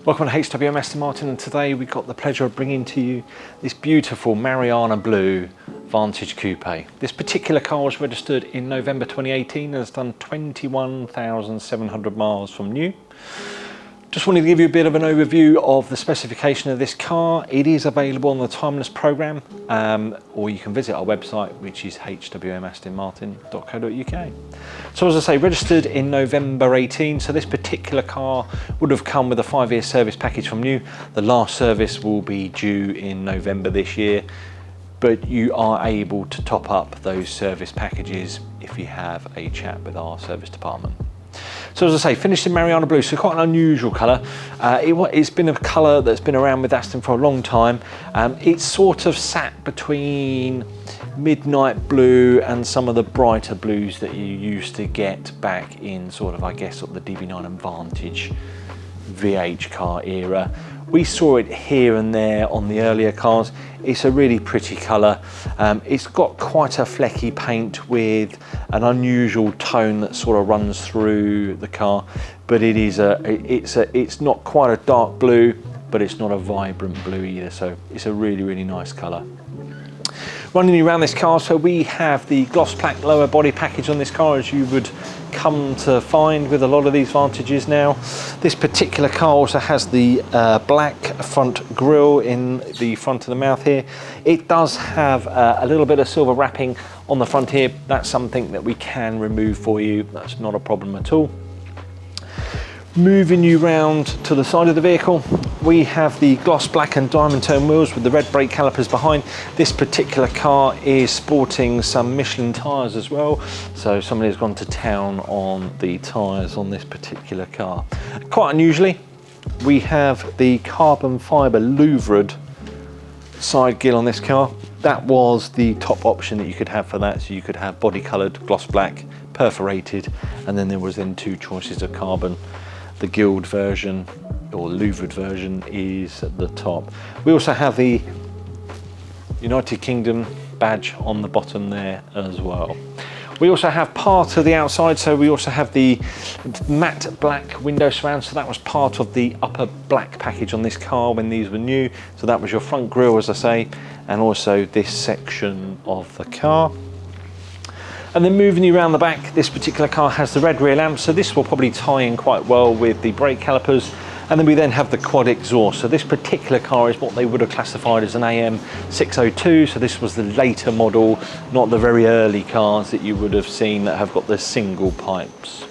Welcome to HWM Aston Martin, and today we've got the pleasure of bringing to you this beautiful Mariana blue Vantage Coupe. This particular car was registered in November 2018 and has done 21,700 miles from new. Just wanted to give you a bit of an overview of the specification of this car. It is available on the Timeless programme, or you can visit our website, which is hwmastonmartin.co.uk. So as I say, registered in November 18, so this particular car would have come with a 5-year service package from new. The last service will be due in November this year, but you are able to top up those service packages if you have a chat with our service department. So as I say, finished in Mariana blue, so quite an unusual colour. It's been a colour that's been around with Aston for a long time. It's sort of sat between midnight blue and some of the brighter blues that you used to get back in sort of, I guess, sort of the DB9 and Vantage VH car era. We saw it here and there on the earlier cars. It's a really pretty colour. It's got quite a flecky paint with an unusual tone that sort of runs through the car, but it's not quite a dark blue, but it's not a vibrant blue either, so it's a really nice colour. Running you around this car, so we have the gloss black lower body package on this car, as you would come to find with a lot of these Vantages now. This particular car also has the black front grille in the front of the mouth here. It does have a little bit of silver wrapping on the front here. That's something that we can remove for you. That's not a problem at all. Moving you round to the side of the vehicle, we have the gloss black and diamond tone wheels with the red brake calipers behind. This particular car is sporting some Michelin tyres as well, so somebody has gone to town on the tyres on this particular car. Quite unusually, we have the carbon fibre louvered side grille on this car. That was the top option that you could have for that, so you could have body coloured gloss black, perforated, and then there was then two choices of carbon. The gilled version or louvered version is at the top. We also have the United Kingdom badge on the bottom there as well. We also have part of the outside, so we also have the matte black window surround, so that was part of the upper black package on this car when these were new. So that was your front grille, as I say, and also this section of the car. And then moving you around the back, this particular car has the red rear lamps, so this will probably tie in quite well with the brake calipers. And then we then have the quad exhaust. So this particular car is what they would have classified as an AM602. So this was the later model, not the very early cars that you would have seen that have got the single pipes.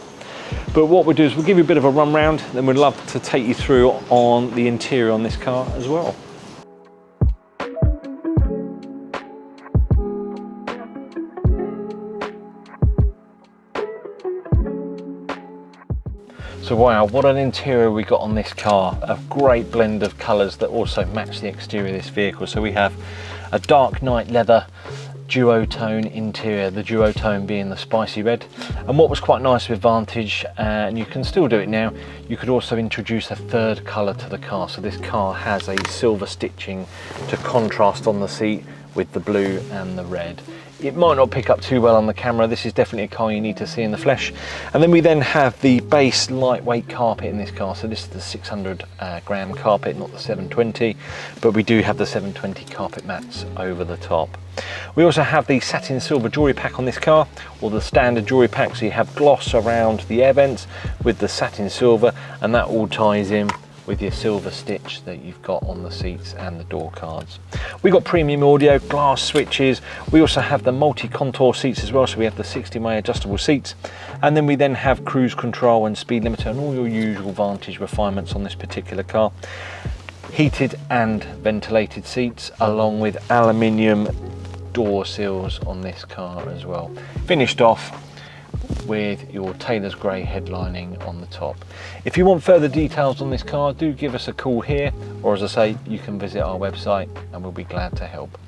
But what we'll do is we'll give you a bit of a run round, then we'd love to take you through on the interior on this car as well. So wow, what an interior we got on this car. A great blend of colours that also match the exterior of this vehicle. So we have a dark night leather duotone interior, the duotone being the spicy red. And what was quite nice with Vantage, and you can still do it now, you could also introduce a third colour to the car. So this car has a silver stitching to contrast on the seat with the blue and the red. It might not pick up too well on the camera. This is definitely a car you need to see in the flesh. And then we then have the base lightweight carpet in this car. So this is the 600 gram carpet, not the 720, but we do have the 720 carpet mats over the top. We also have the satin silver jewellery pack on this car, or the standard jewellery pack. So you have gloss around the air vents with the satin silver, and that all ties in with your silver stitch that you've got on the seats and the door cards. We've got premium audio, glass switches. We also have the multi-contour seats as well, so we have the 60-way adjustable seats. And then we then have cruise control and speed limiter and all your usual Vantage refinements on this particular car. Heated and ventilated seats, along with aluminium door sills on this car as well. Finished off with your Taylor's grey headlining on the top. If you want further details on this car, do give us a call here, or as I say, you can visit our website and we'll be glad to help.